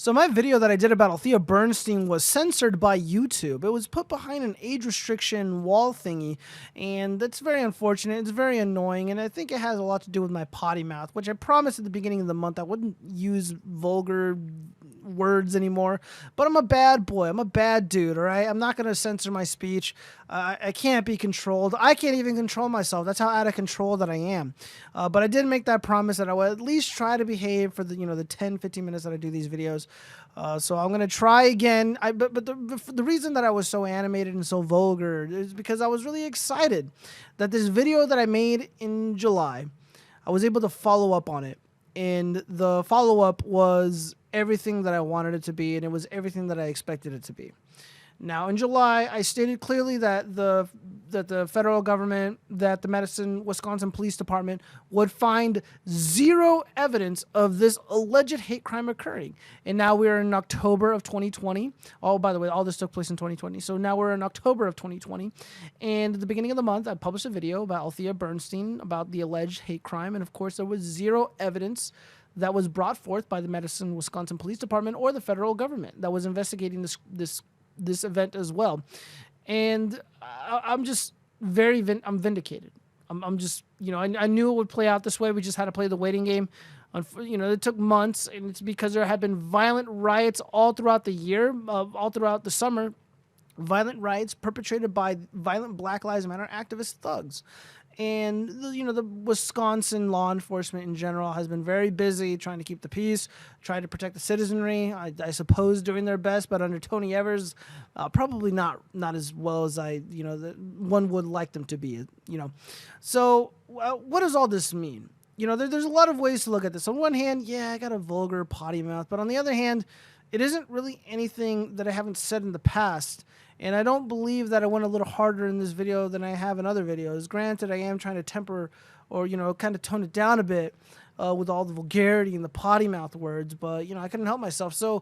So my video that I did about Althea Bernstein was censored by YouTube. It was put behind an age restriction wall thingy, and that's very unfortunate. It's very annoying, and I think it has a lot to do with my potty mouth, which I promised at the beginning of the month I wouldn't use vulgar words anymore. But I'm a bad boy. I'm a bad dude, all right? I'm not going to censor my speech. I can't be controlled. I can't even control myself. That's how out of control that I am. But I did make that promise that I would at least try to behave for the 10, 15 minutes that I do these videos. So I'm going to try again. But the reason that I was so animated and so vulgar is because I was really excited that this video that I made in July, I was able to follow up on it. And the follow-up was everything that I wanted it to be, and it was everything that I expected it to be. Now, in July, I stated clearly that the federal government, that the Madison, Wisconsin Police Department would find zero evidence of this alleged hate crime occurring. And now we're in October of 2020. Oh, by the way, all this took place in 2020. So now we're in October of 2020. And at the beginning of the month, I published a video about Althea Bernstein, about the alleged hate crime. And of course, there was zero evidence that was brought forth by the Madison, Wisconsin Police Department or the federal government that was investigating this event as well. And I'm just I'm vindicated. I'm just, I knew it would play out this way. We just had to play the waiting game. It took months, and it's because there had been violent riots all throughout the year, all throughout the summer. Violent riots perpetrated by violent Black Lives Matter activist thugs. And, the Wisconsin law enforcement in general has been very busy trying to keep the peace, trying to protect the citizenry, I suppose doing their best, but under Tony Evers, probably not as well as one would like them to be, So what does all this mean? There's a lot of ways to look at this. On one hand, yeah, I got a vulgar potty mouth, but on the other hand, it isn't really anything that I haven't said in the past. And I don't believe that I went a little harder in this video than I have in other videos. Granted, I am trying to temper or, kind of tone it down a bit with all the vulgarity and the potty mouth words, but, I couldn't help myself. So,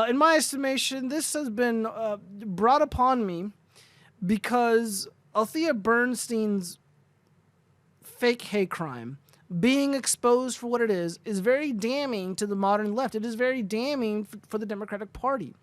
in my estimation, this has been brought upon me because Althea Bernstein's fake hate crime being exposed for what it is very damning to the modern left. It is very damning for the Democratic Party.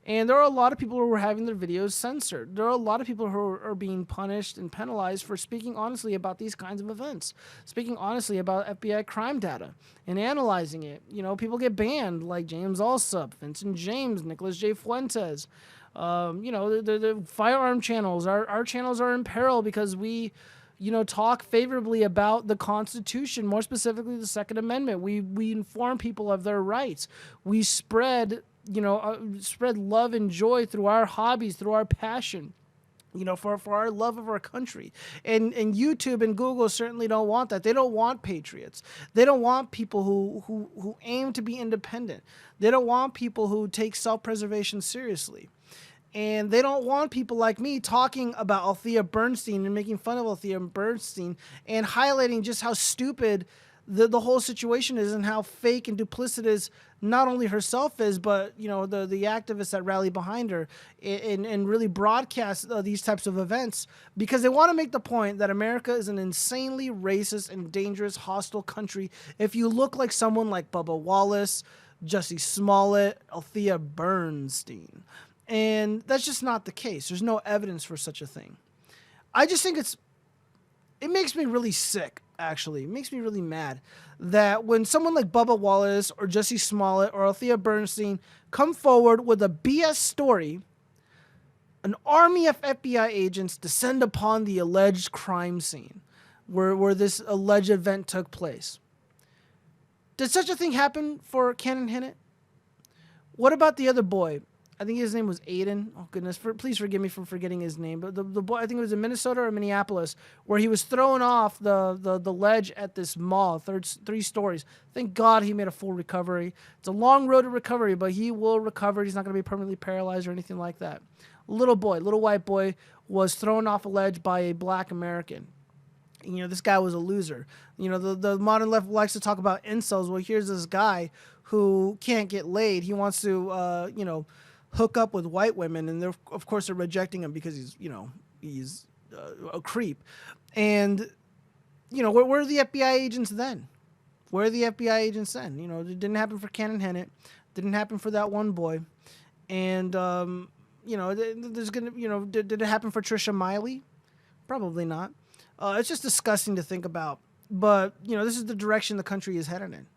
And there are a lot of people who are having their videos censored. There are a lot of people who are being punished and penalized for speaking honestly about these kinds of events, speaking honestly about FBI crime data and analyzing it. People get banned like James Alsup, Vincent James, Nicholas J. Fuentes. The firearm channels, our channels are in peril because we talk favorably about the Constitution, more specifically the Second Amendment. We inform people of their rights. We spread love and joy through our hobbies, through our passion, for our love of our country. And YouTube and Google certainly don't want that. They don't want patriots. They don't want people who aim to be independent. They don't want people who take self-preservation seriously. And they don't want people like me talking about Althea Bernstein and making fun of Althea Bernstein and highlighting just how stupid the whole situation is and how fake and duplicitous not only herself is, but, the activists that rally behind her and really broadcast these types of events because they want to make the point that America is an insanely racist and dangerous, hostile country if you look like someone like Bubba Wallace, Jussie Smollett, Althea Bernstein. And that's just not the case. There's no evidence for such a thing. I just think it makes me really sick, actually. It makes me really mad that when someone like Bubba Wallace or Jussie Smollett or Althea Bernstein come forward with a BS story, an army of FBI agents descend upon the alleged crime scene where this alleged event took place. Did such a thing happen for Cannon Hinnant? What about the other boy? I think his name was Aiden. Oh, goodness. Please forgive me for forgetting his name. But the boy, I think it was in Minnesota or Minneapolis, where he was thrown off the ledge at this mall, 3 stories. Thank God he made a full recovery. It's a long road to recovery, but he will recover. He's not going to be permanently paralyzed or anything like that. Little white boy, was thrown off a ledge by a Black American. This guy was a loser. The modern left likes to talk about incels. Well, here's this guy who can't get laid. He wants to, hook up with white women, and of course they're rejecting him because he's a creep. And where are the FBI agents then? It didn't happen for Cannon Hinnant. Didn't happen for that one boy. And, there's going to, did it happen for Trisha Miley? Probably not. It's just disgusting to think about. But, this is the direction the country is headed in.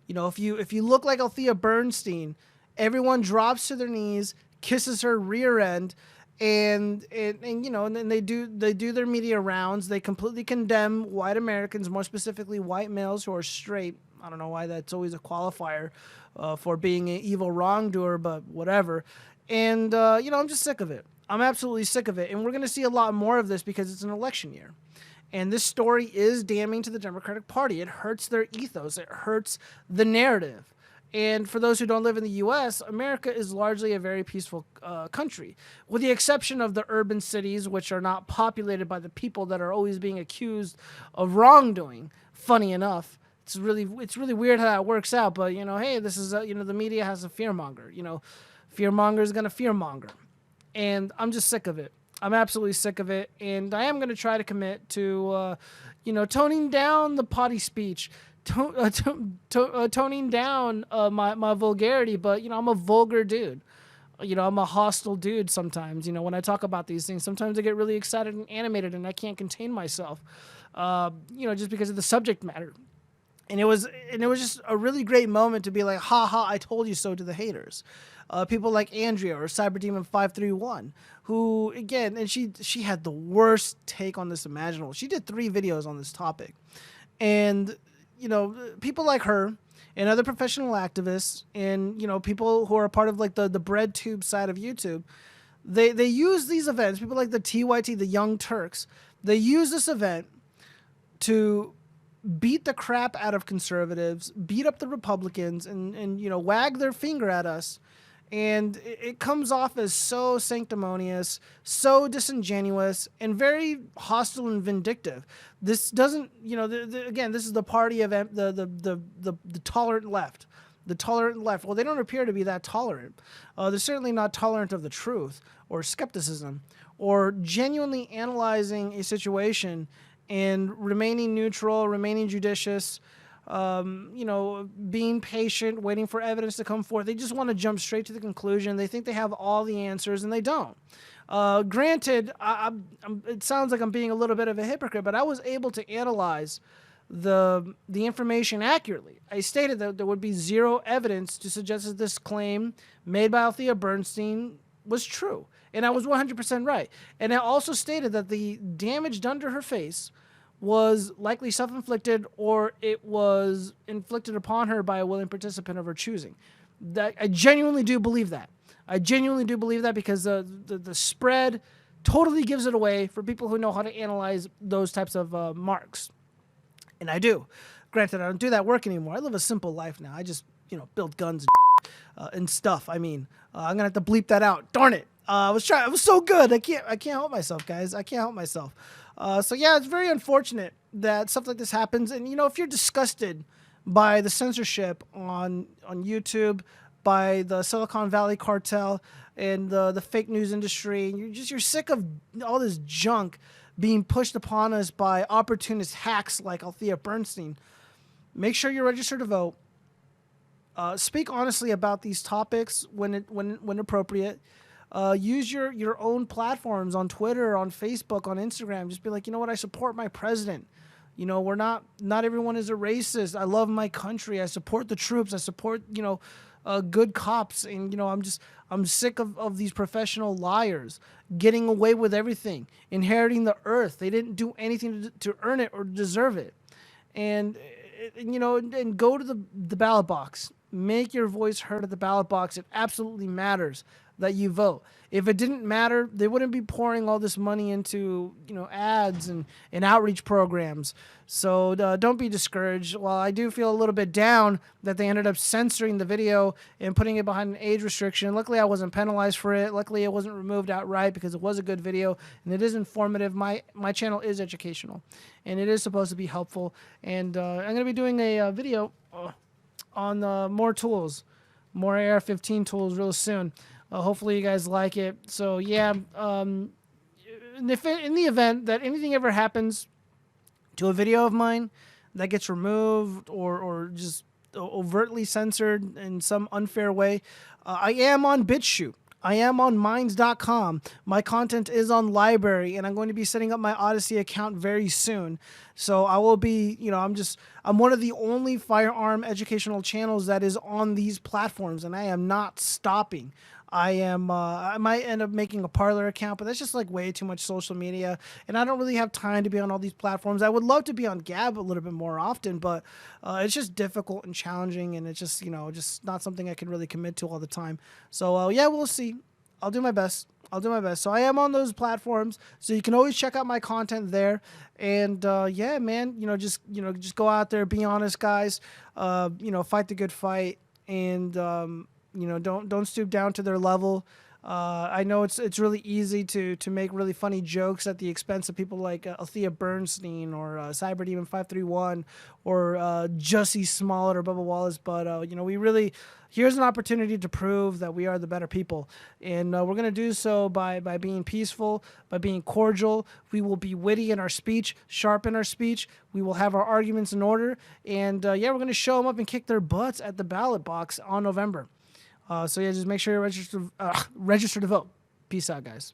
If you look like Althea Bernstein, everyone drops to their knees, kisses her rear end, and then they do their media rounds. They completely condemn white Americans, more specifically white males who are straight. I don't know why that's always a qualifier for being an evil wrongdoer, but whatever. And I'm just sick of it. I'm absolutely sick of it, and we're going to see a lot more of this because it's an election year. And this story is damning to the Democratic Party. It hurts their ethos. It hurts the narrative. And for those who don't live in the U.S., America is largely a very peaceful country, with the exception of the urban cities, which are not populated by the people that are always being accused of wrongdoing. Funny enough, it's really weird how that works out. But hey, this is the media has a fearmonger. Fearmonger is gonna fearmonger, and I'm just sick of it. I'm absolutely sick of it, and I am going to try to commit to, toning down the potty speech, toning down my vulgarity. But I'm a vulgar dude. I'm a hostile dude sometimes. When I talk about these things, sometimes I get really excited and animated, and I can't contain myself. Just because of the subject matter. And it was just a really great moment to be like, ha ha, I told you so to the haters. People like Andrea or Cyberdemon531, who, again, and she had the worst take on this imaginable. She did 3 videos on this topic. And, people like her and other professional activists and, people who are part of like the bread tube side of YouTube, they use these events, people like the TYT, the Young Turks, they use this event to beat the crap out of conservatives, beat up the Republicans, and wag their finger at us. And it comes off as so sanctimonious, so disingenuous, and very hostile and vindictive. This doesn't, again, this is the party of the tolerant left. The tolerant left. Well, they don't appear to be that tolerant. They're certainly not tolerant of the truth or skepticism or genuinely analyzing a situation and remaining neutral, remaining judicious, being patient, waiting for evidence to come forth. They just want to jump straight to the conclusion. They think they have all the answers, and they don't. Granted, it sounds like I'm being a little bit of a hypocrite, but I was able to analyze the information accurately. I stated that there would be zero evidence to suggest that this claim made by Althea Bernstein was true. And I was 100% right. And I also stated that the damage done to her face was likely self-inflicted, or it was inflicted upon her by a willing participant of her choosing. That I genuinely do believe that. I genuinely do believe that because the spread totally gives it away for people who know how to analyze those types of marks. And I do. Granted, I don't do that work anymore. I live a simple life now. I just, build guns and stuff. I mean, I'm going to have to bleep that out. Darn it. I was trying. It was so good. I can't help myself, guys. I can't help myself. So yeah, it's very unfortunate that stuff like this happens. And if you're disgusted by the censorship on YouTube, by the Silicon Valley cartel and the fake news industry, and you're sick of all this junk being pushed upon us by opportunist hacks like Althea Bernstein, make sure you're registered to vote. Speak honestly about these topics when appropriate. Use your own platforms on Twitter, on Facebook, on Instagram. Just be like, I support my president. We're not everyone is a racist. I love my country. I support the troops. I support, good cops. And, I'm sick of these professional liars getting away with everything, inheriting the earth. They didn't do anything to earn it or deserve it. And go to the ballot box. Make your voice heard at the ballot box. It absolutely matters that you vote. If it didn't matter, they wouldn't be pouring all this money into, ads and outreach programs. So don't be discouraged. While I do feel a little bit down that they ended up censoring the video and putting it behind an age restriction. Luckily, I wasn't penalized for it. Luckily, it wasn't removed outright because it was a good video and it is informative. My channel is educational and it is supposed to be helpful. And I'm going to be doing a video on more tools, more AR-15 tools real soon. Hopefully you guys like it. So yeah, in the event that anything ever happens to a video of mine that gets removed or just overtly censored in some unfair way. I am on Bitchute. I am on minds.com. My content is on LBRY, and I'm going to be setting up my Odysee account very soon. So I will be, I'm one of the only firearm educational channels that is on these platforms, and I am not stopping. I might end up making a Parler account, but that's just like way too much social media, and I don't really have time to be on all these platforms. I would love to be on Gab a little bit more often, but it's just difficult and challenging, and it's just, just not something I can really commit to all the time. So yeah, we'll see. I'll do my best. So I am on those platforms, so you can always check out my content there. And yeah, man, just go out there, be honest, guys. Fight the good fight, and don't stoop down to their level. I know it's really easy to make really funny jokes at the expense of people like Althea Bernstein or Cyberdemon 531 or Jussie Smollett or Bubba Wallace, but we really, here's an opportunity to prove that we are the better people, and we're gonna do so by being peaceful, by being cordial. We will be witty in our speech, sharp in our speech. We will have our arguments in order, and yeah, we're gonna show them up and kick their butts at the ballot box on November. So yeah, just make sure you register to vote. Peace out, guys.